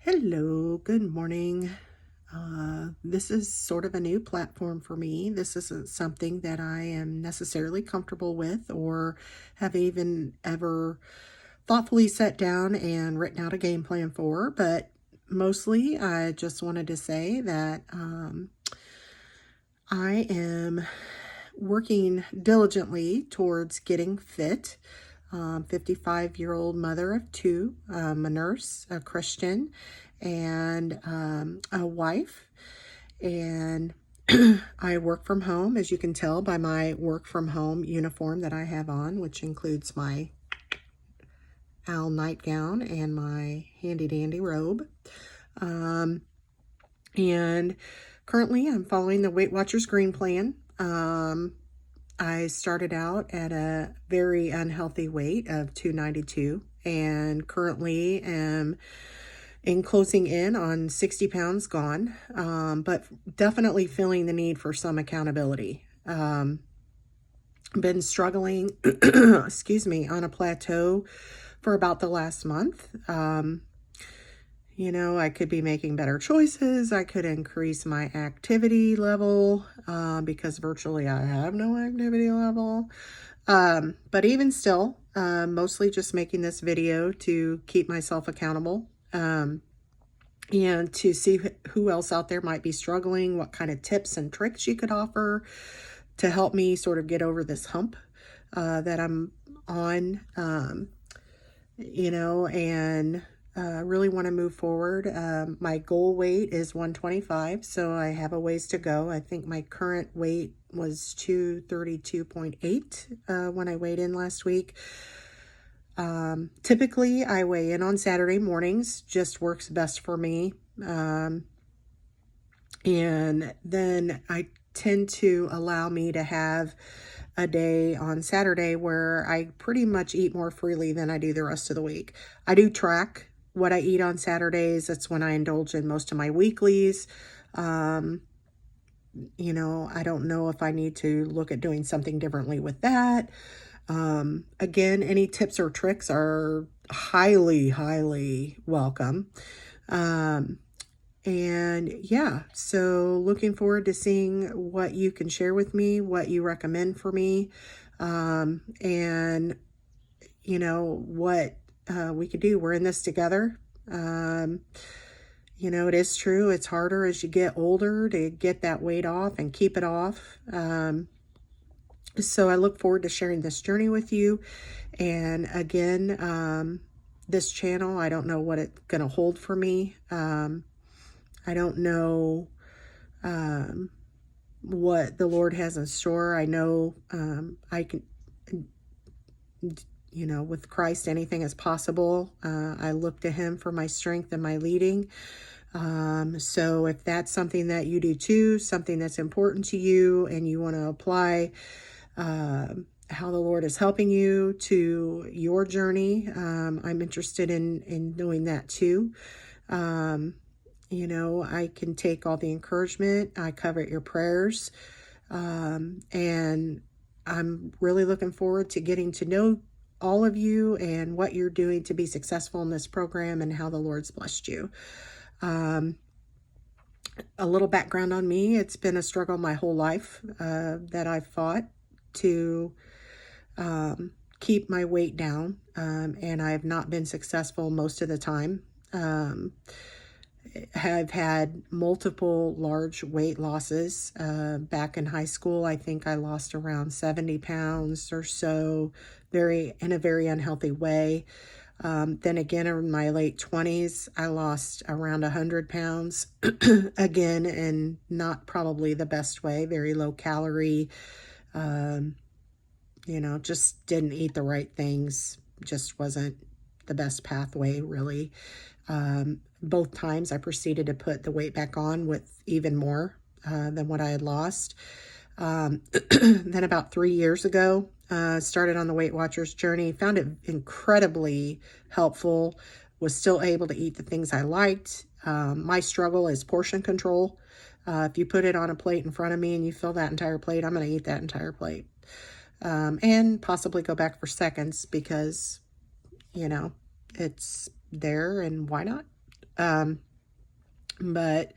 Hello, good morning. This is sort of a new platform for me. This isn't something that I am necessarily comfortable with or have even ever thoughtfully sat down and written out a game plan for, but mostly I just wanted to say that I am working diligently towards getting fit. 55-year-old mother of two, a nurse, a Christian, and a wife. And I work from home, as you can tell by my work from home uniform that I have on, which includes my owl nightgown and my handy dandy robe. And currently I'm following the Weight Watchers Green Plan. I started out at a very unhealthy weight of 292 and currently am closing in on 60 pounds gone, but definitely feeling the need for some accountability. Been struggling, excuse me, on a plateau for about the last month. I could be making better choices. I could increase my activity level because virtually I have no activity level. But even still, mostly just making this video to keep myself accountable and to see who else out there might be struggling, what kind of tips and tricks you could offer to help me sort of get over this hump that I'm on, and really want to move forward. My goal weight is 125, so I have a ways to go. I think my current weight was 232.8 when I weighed in last week. Typically, I weigh in on Saturday mornings, just works best for me. And then I tend to allow me to have a day on Saturday where I pretty much eat more freely than I do the rest of the week. I do track what I eat on Saturdays. That's when I indulge in most of my weeklies. I don't know if I need to look at doing something differently with that. Again, any tips or tricks are highly, highly welcome. And yeah, so looking forward to seeing what you can share with me, what you recommend for me, and what we could do. We're in this together. It is true. It's harder as you get older to get that weight off and keep it off. So I look forward to sharing this journey with you. And again, this channel, I don't know what it's going to hold for me. I don't know what the Lord has in store. I know I can, with Christ, anything is possible. I look to Him for my strength and my leading. So if that's something that you do too, something that's important to you, and you want to apply how the Lord is helping you to your journey, I'm interested in doing that too. I can take all the encouragement. I covet your prayers. And I'm really looking forward to getting to know all of you and what you're doing to be successful in this program and how the Lord's blessed you. A little background on me. It's been a struggle my whole life that I've fought to keep my weight down, and I have not been successful most of the time. Have had multiple large weight losses. Back in high school, I think I lost around 70 pounds or so, in a very unhealthy way. Then again, in my late 20s, I lost around 100 pounds, again, in not probably the best way, very low calorie, just didn't eat the right things, just wasn't the best pathway, really. Both times I proceeded to put the weight back on with even more than what I had lost. Then about 3 years ago, started on the Weight Watchers journey, found it incredibly helpful, was still able to eat the things I liked. My struggle is portion control. If you put it on a plate in front of me and you fill that entire plate, I'm going to eat that entire plate. And possibly go back for seconds because, it's there and why not? But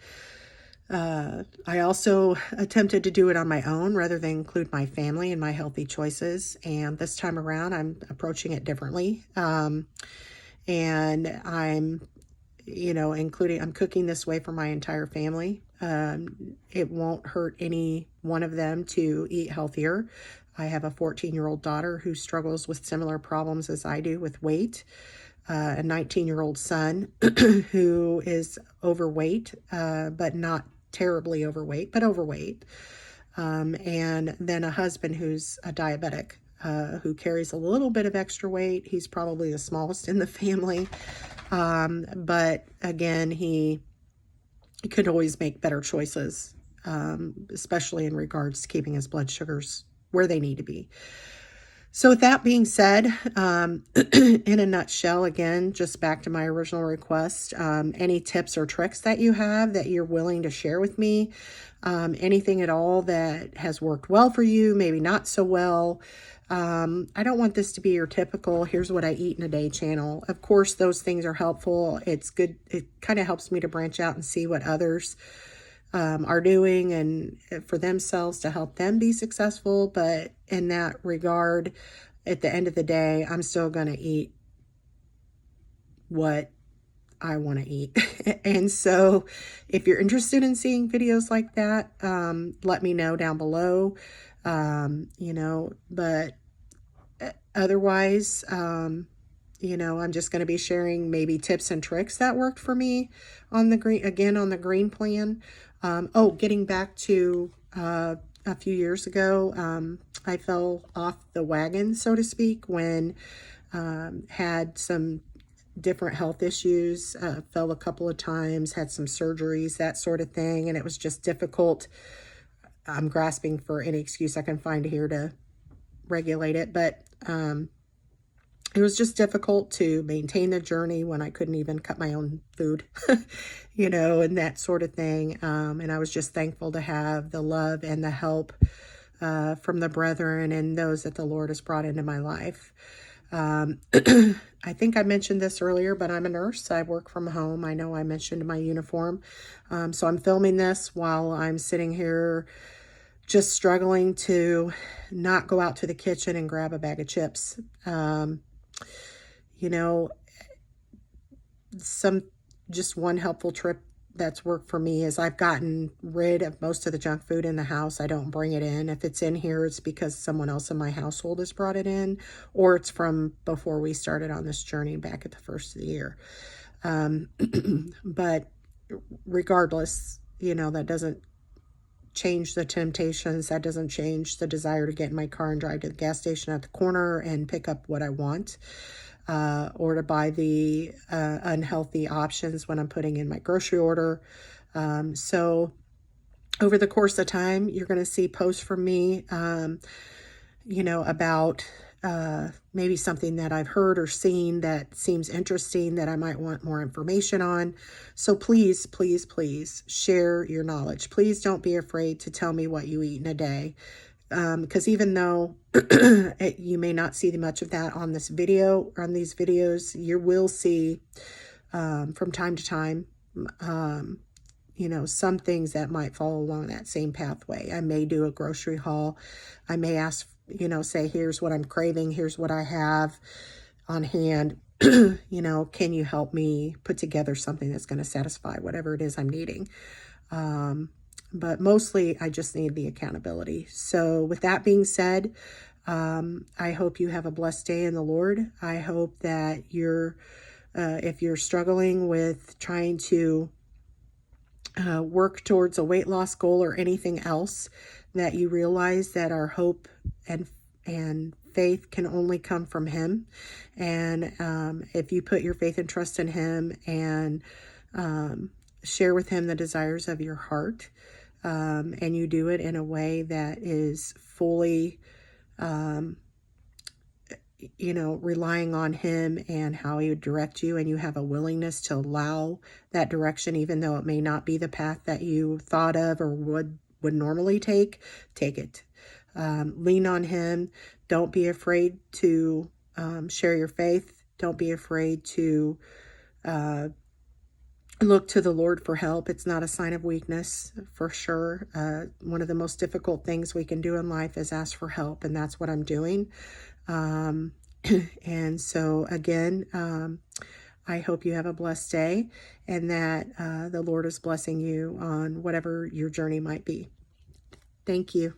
I also attempted to do it on my own rather than include my family in my healthy choices. And this time around, I'm approaching it differently. And I'm cooking this way for my entire family. It won't hurt any one of them to eat healthier. I have a 14-year-old daughter who struggles with similar problems as I do with weight. A 19-year-old son who is overweight, but not terribly overweight, but overweight. And then a husband who's a diabetic, who carries a little bit of extra weight. He's probably the smallest in the family. But again, he could always make better choices, especially in regards to keeping his blood sugars where they need to be. So with that being said, in a nutshell, again, just back to my original request, any tips or tricks that you have that you're willing to share with me, anything at all that has worked well for you, maybe not so well. I don't want this to be your typical, here's what I eat in a day channel. Of course, those things are helpful. It's good. It kind of helps me to branch out and see what others are doing and for themselves to help them be successful. But in that regard, at the end of the day, I'm still going to eat what I want to eat. And so if you're interested in seeing videos like that, let me know down below. But otherwise, I'm just going to be sharing maybe tips and tricks that worked for me on the green plan. Getting back to a few years ago, I fell off the wagon, so to speak, when had some different health issues, fell a couple of times, had some surgeries, that sort of thing, and it was just difficult. I'm grasping for any excuse I can find here to regulate it, but it was just difficult to maintain the journey when I couldn't even cut my own food, and that sort of thing. And I was just thankful to have the love and the help from the brethren and those that the Lord has brought into my life. I think I mentioned this earlier, but I'm a nurse. I work from home. I know I mentioned my uniform. So I'm filming this while I'm sitting here just struggling to not go out to the kitchen and grab a bag of chips. Just one helpful trip that's worked for me is I've gotten rid of most of the junk food in the house. I don't bring it in. If it's in here, it's because someone else in my household has brought it in, or it's from before we started on this journey back at the first of the year. But regardless, that doesn't change the temptations. That doesn't change the desire to get in my car and drive to the gas station at the corner and pick up what I want, or to buy the unhealthy options when I'm putting in my grocery order. So over the course of time, you're going to see posts from me, about maybe something that I've heard or seen that seems interesting that I might want more information on. So please, please, please share your knowledge. Please don't be afraid to tell me what you eat in a day. Because even though you may not see much of that on this video or on these videos, you will see from time to time, some things that might follow along that same pathway. I may do a grocery haul. I may ask, say, here's what I'm craving. Here's what I have on hand. Can you help me put together something that's going to satisfy whatever it is I'm needing? But mostly I just need the accountability. So with that being said, I hope you have a blessed day in the Lord. I hope that if you're struggling with trying to work towards a weight loss goal or anything else, that you realize that our hope and faith can only come from Him. And if you put your faith and trust in Him and share with Him the desires of your heart, and you do it in a way that is fully, relying on Him and how He would direct you, and you have a willingness to allow that direction, even though it may not be the path that you thought of or would normally take it. Lean on Him. Don't be afraid to share your faith. Don't be afraid to look to the Lord for help. It's not a sign of weakness, for sure. One of the most difficult things we can do in life is ask for help, and that's what I'm doing. Um, and so, again, I hope you have a blessed day and that the Lord is blessing you on whatever your journey might be. Thank you.